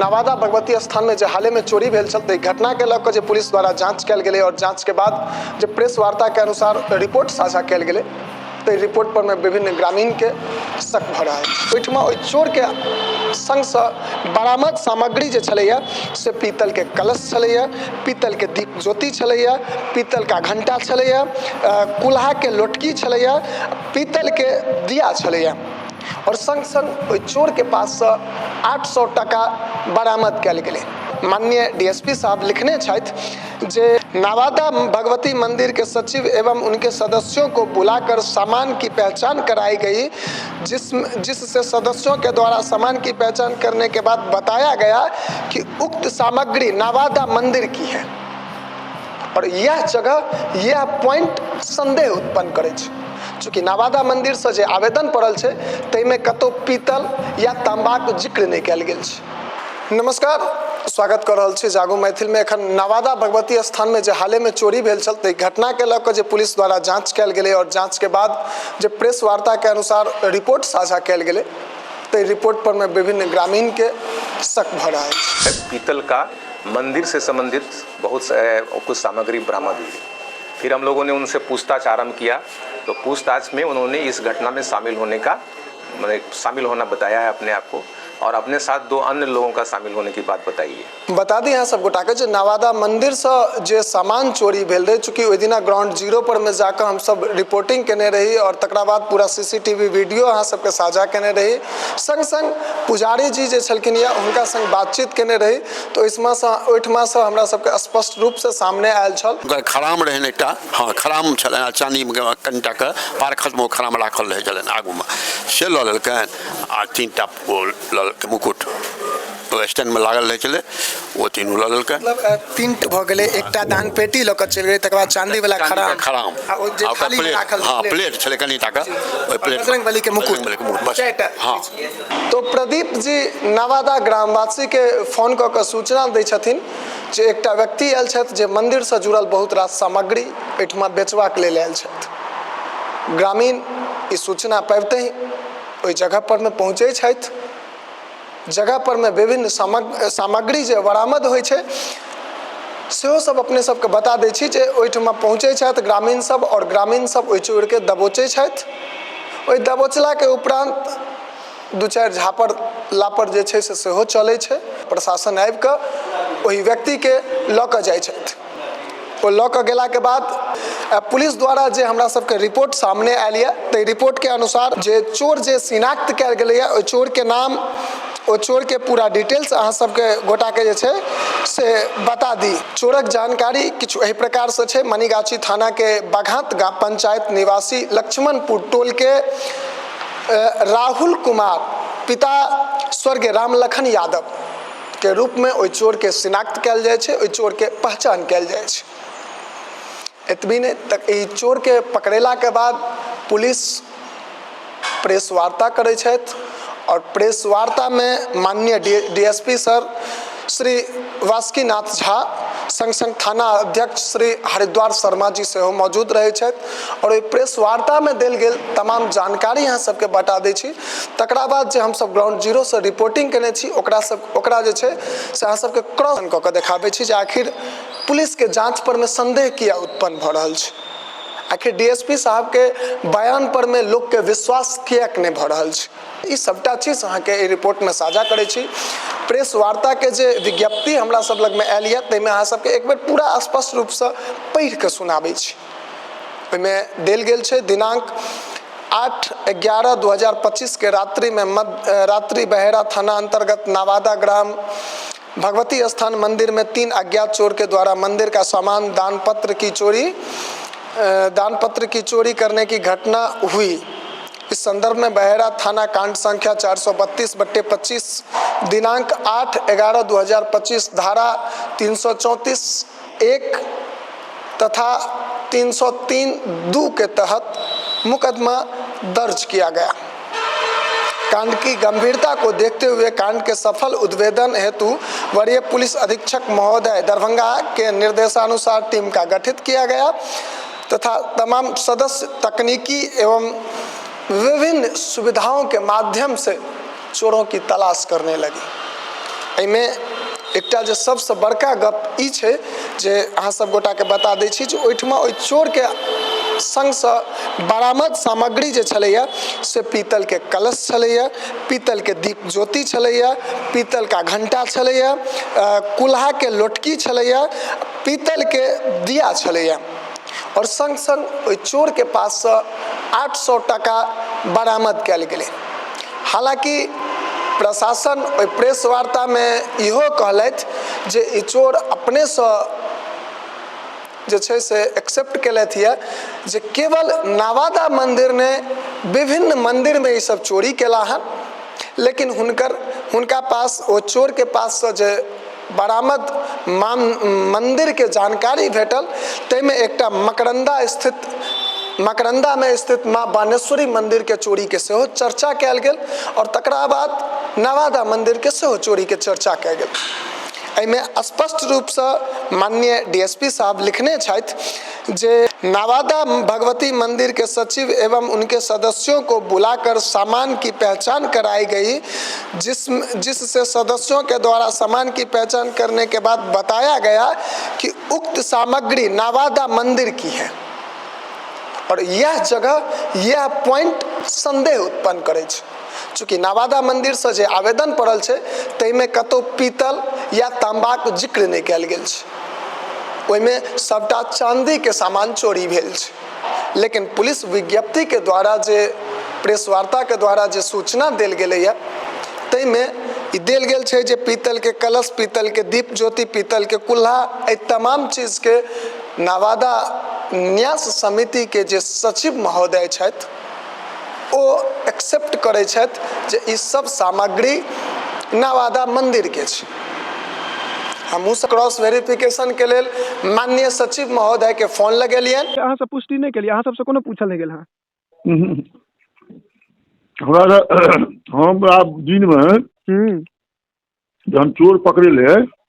नवादा भगवती स्थान में जो हाल में चोरी भेल छल घटना के लऽ कऽ पुलिस द्वारा जांच कयल गेलै और जांच के बाद जो प्रेस वार्ता के अनुसार रिपोर्ट साझा कयल गेलै तो रिपोर्ट पर में विभिन्न ग्रामीण के शक भ रहा है। ओहिठमा ओहि चोर के संग से बरामद सामग्री जे छलैया से पीतल के कलश छलैया, पीतल के दीप ज्योति छलैया, पीतल का घंटा छलैया, कुल्हा के लोटकी छलैया, पीतल के दिया छलैया और संग संग ओहि चोर के पास से 800 टका बरामद कयल गेलै। माननीय डीएसपी साहब लिखने छथि जे नवादा भगवती मंदिर के सचिव एवं उनके सदस्यों को बुलाकर सामान की पहचान कराई गई, जिससे सदस्यों के द्वारा सामान की पहचान करने के बाद बताया गया कि उक्त सामग्री नवादा मंदिर की है और यह जगह यह पॉइंट संदेह उत्पन्न करे छै। चूँकि नवादा मंदिर से जे आवेदन पड़ल छै ताहिमे कतौ पीतल या तांबाक जिक्र नहीं कयल गेल छै। नमस्कार, स्वागत कर रहल छी जागो मैथिल में। एखन नवादा भगवती स्थान में जो हाल में चोरी भेल छल ताहि घटना के लऽ कऽ पुलिस द्वारा जांच कयल गेलै और जांच के बाद जो प्रेस वार्ता के अनुसार रिपोर्ट साझा कयल गेलै तो रिपोर्ट पर में विभिन्न ग्रामीण के शक भ रहा है। पीतल का मंदिर से संबंधित बहुत कुछ सामग्री बरामद हुई। फिर हम लोगों ने उनसे पूछताछ आरंभ किया तो पूछताछ में उन्होंने इस घटना में शामिल होना बताया है अपने आप को और अपने साथ 2 अन्य लोगों का शामिल होने की बात बताई है। बता दी यहाँ सब गोटा के नवादा मंदिर से जे सामान चोरी भेल रहे, चूँकि ओहि दिना ग्राउंड जीरो पर में जाकर हम सब रिपोर्टिंग केने रही और तकरा बाद पूरा सीसीटीवी वीडियो अहाँ सबके साझा केने रही, संग संग पुजारी जी जे छलखिन या उनका संग बातचीत केने रही तो इसमें से ओहिठमा से हमरा सबके स्पष्ट रूप से सामने आयल छल। खराम रहन एकटा, हाँ खराम छल चानी कनिटा के पार खत्म खराम राखल रहे छलन आगू में से लऽ लेलकनि आ 3टा के मुकुट स्टैंड में लागल रहे चले वो तीनों लऽ लेलकै। मतलब 3 भ गेलै, एकटा दान पेटी लऽ कऽ चलि गेलै, तकर बाद चांदी वाला खराम आ प्लेट छलै कनिटा के, ओहि प्लेट बजरंगबली के मुकुट बस। हाँ तो प्रदीप जी नवादा ग्रामवासी के फोन कऽ कऽ सूचना दै छथिन जे एकटा व्यक्ति आयल छथि जे मंदिर से जुड़ल बहुत रास सामग्री एहिठमा बेचबाक लेल आयल छथि। ग्रामीण ई सूचना पाबिते ही ओहि जगह पर में पहुँचे छथि। जगह पर में विभिन्न सामग्री जे बरामद होइ छै सेहो सब अपने सबके बता दै छी जे ओहिठमा पहुँचे छथि ग्रामीण सब और ग्रामीण सब ओहि चोर के दबोचै छथि। ओहि दबोचला के उपरांत 2-4 झापर लापर जे छै से सेहो चलै छै। प्रशासन आबि कऽ ओहि व्यक्ति के लऽ कऽ जाइ छथि। ओ लऽ कऽ गेला के बाद पुलिस द्वारा जे हमरा सबके रिपोर्ट सामने आयल यऽ ताहि रिपोर्ट के अनुसार जे चोर जे शिनाख्त कयल गेलै ओहि चोर के नाम, ओ चोर के पूरा डिटेल्स अहाँ सबके गोटा के जे छै से बता दी। चोरक जानकारी किछु एहि प्रकार से छै। मनीगाछी थाना के बघात पंचायत निवासी लक्ष्मणपुर टोल के राहुल कुमार पिता स्वर्गीय रामलखन यादव के रूप में ओहि चोर के शिनाख्त कयल जाइ छै, ओहि चोर के पहचान कयल जाइ छै। एतबी नहीं तक ई चोर के पकड़ेला के बाद पुलिस प्रेस वार्ता करे छथि और प्रेस वार्ता में माननीय डीएसपी सर श्री वासुकीनाथ झा संग संग थाना अध्यक्ष श्री हरिद्वार शर्मा जी से मौजूद रहे छथि और प्रेस वार्ता में देल गेल तमाम जानकारी यहाँ सबके बता दै छी। तकरा बाद जे हम सब ग्राउंड जीरो से रिपोर्टिंग केने छी ओकरा जे छै से अहाँ सबके क्रॉस कऽ के देखाबै छी जे आखिर पुलिस के जांच पर में संदेह किया उत्पन्न भ रहल छै, आखिर डीएसपी साहब के बयान पर में लोग के विश्वास किएक नहीं भ रहल छै। ई सबटा चीज अहाँ के रिपोर्ट में साझा करे छी। प्रेस वार्ता के जे विज्ञप्ति हमरा सब लग में आयल यऽ ताहिमे अहाँ सबके एक बेर पूरा स्पष्ट रूप से पढ़ि के सुनाबै छी। ओहिमे देल गेल छै दिनांक 8/11/2025 के रात्रि में रात्रि बहेरा थाना अंतर्गत नवादा ग्राम भगवती स्थान मंदिर में 3 अज्ञात चोर के द्वारा मंदिर का सामान दान पत्र की चोरी करने की घटना हुई। इस संदर्भ में बहेरा थाना कांड संख्या 432/25 दिनांक 8/11/2025 धारा 334(1) तथा 303(2) के तहत मुकदमा दर्ज किया गया। कांड की गंभीरता को देखते हुए कांड के सफल उद्भेदन हेतु वरीय पुलिस अधीक्षक महोदय दरभंगा के निर्देशानुसार टीम का गठित किया गया तथा तमाम सदस्य तकनीकी एवं विभिन्न सुविधाओं के माध्यम से चोरों की तलाश करने लगी। एहिमे एकटा जे सबसँ बड़का गप ई छै जे अहाँ सब गोटाके बता दै छी जे ओहिठमा ओहि चोरके संगसँ बरामद सामग्री जे छलैया से पीतलके कलश छलैया, पीतलके दीप ज्योति छलैया, पीतलका घंटा छलैया, कुल्हाके लोटकी छलैया, पीतलके दिया छलैया और संग संग ओहि चोरके पाससँ 800 टाका बरामद कयल गेलै। हालांकि प्रशासन ओहि प्रेस वार्तामे इहो कहलथि जे ई चोर अपनेसँ जे छै से एक्सेप्ट केलथि यऽ जे केवल नवादा मंदिर ने विभिन्न मंदिर में ई सब चोरी केला हन, लेकिन हुनका पास ओ चोर के पास से जे बरामद मंदिर के जानकारी भेटल ताहिमे एकटा मकरंदा में स्थित माँ बानेश्वरी मंदिर के चोरी के सेहो चर्चा कयल गेल और तकरा बाद नवादा मंदिर के सेहो चोरी के चर्चा कयल गेल। एहिमे स्पष्ट रूपसँ माननीय डीएसपी साहब लिखने छथि जे नवादा भगवती मंदिर के सचिव एवं उनके सदस्यों को बुलाकर सामान की पहचान कराई गई, जिससे सदस्यों के द्वारा सामान की पहचान करने के बाद बताया गया कि उक्त सामग्री नवादा मंदिर की है और यह जगह यह पॉइंट संदेह उत्पन्न करे छै। चूँकि नवादा मंदिर से जे आवेदन पड़ल छै ताहिमे कतौ पीतल या तांबाक जिक्र नहीं कयल गेल छै, ओहिमे सबटा चांदी के सामान चोरी भेल छै। लेकिन पुलिस विज्ञप्ति के द्वारा जे प्रेस वार्ता के द्वारा जे सूचना देल गेलैया ताहिमे ई देल गेल छै जे पीतल के कलश, पीतल के दीप ज्योति, पीतल के कुल्हा, एहि तमाम चीज के नवादा न्यास समिति के जे सचिव महोदय छथि ओ एक्सेप्ट करे छथि जे ई सब सामग्री नवादा मंदिर के छै। हमहूँ सब क्रॉस वेरिफिकेशन के लेल माननीय सचिव महोदय के फोन लगेलियन। अहाँ सब पुष्टि नहीं केलिए, अहाँ सबसे कोनो पूछल नहीं गेल हँ? हमरा दिन में जहन चोर पकड़े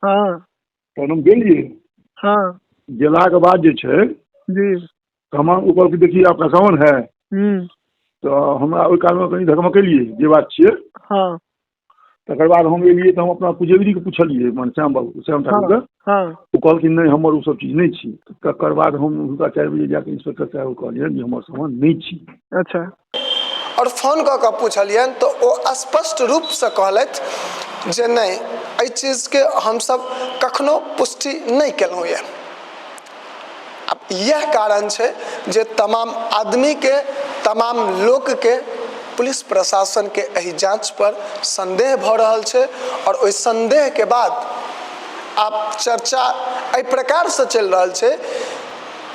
हाँ तहन हम गेलिए, हाँ गेला के बाद जे छै जी सामान ऊपर के देखिए आपका सामान है, तो हमरा ओहि काल में कनी धकमकेलिए जे बात छियै। हाँ तकर बाद हम एलिए तो हम अपना पुजेगरी के पूछलिए, मान श्याम ठाकुर के, हाँ ओ कहलखिन नहीं हमर ओ सब चीज नहीं छी। तकर बाद हम हुनका 4 बजे जाके इंस्पेक्टर साहब कहलियन जे हमर सामान नहीं छी। अच्छा। और फोन कऽ कऽ पूछलियन तो ओ स्पष्ट रूप से कहलथि जे नहीं एहि चीज के हम सब कखनो पुष्टि नहीं केलहुँ यऽ। अब यह कारण छै जे तमाम आदमी के, तमाम लोक के पुलिस प्रशासन के एहि जांच पर संदेह भऽ रहल छै और ओहि संदेह के बाद आप चर्चा एहि प्रकार से चलि रहल छै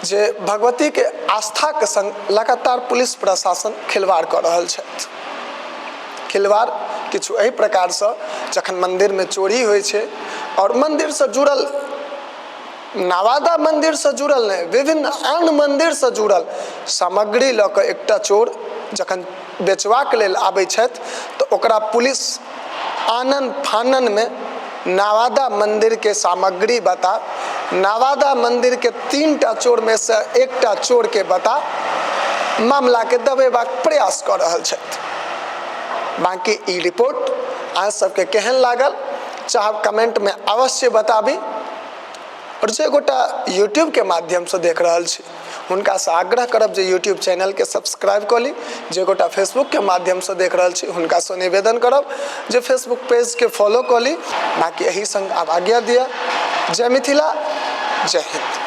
जे भगवती के आस्था के संग लगातार पुलिस प्रशासन खिलवाड़ कऽ रहल छथि। खिलवाड़ किछु एहि प्रकार से जखन मंदिर में चोरी होइ छै और मंदिर से जुड़ल, नवादा मंदिर से जुड़ल नहीं विभिन्न आन मंदिर से जुड़ल सामग्री लऽ कऽ एकटा चोर जखन बेचबाक लेल आबै छथि तऽ ओकरा पुलिस आनन फानन में नवादा मंदिर के सामग्री बता, नवादा मंदिर के 3टा चोर में से एकटा चोर के बता मामला के दबेबाक प्रयास कऽ रहल छथि। बाकी ई रिपोर्ट अहाँ सबके केहन लागल चाहे कमेंट में अवश्य बताबी और जे गोटा यूट्यूब के माध्यम से देख रहल छी हुनका से आग्रह करब जे यूट्यूब चैनल के सब्सक्राइब कर ली। जे गोटा फेसबुक के माध्यम से देख रहल छी हुनका से निवेदन करब जे फेसबुक पेज के फॉलो कर ली। बाकी यही संग आप आज्ञा दिया। जय मिथिला, जय हिंद।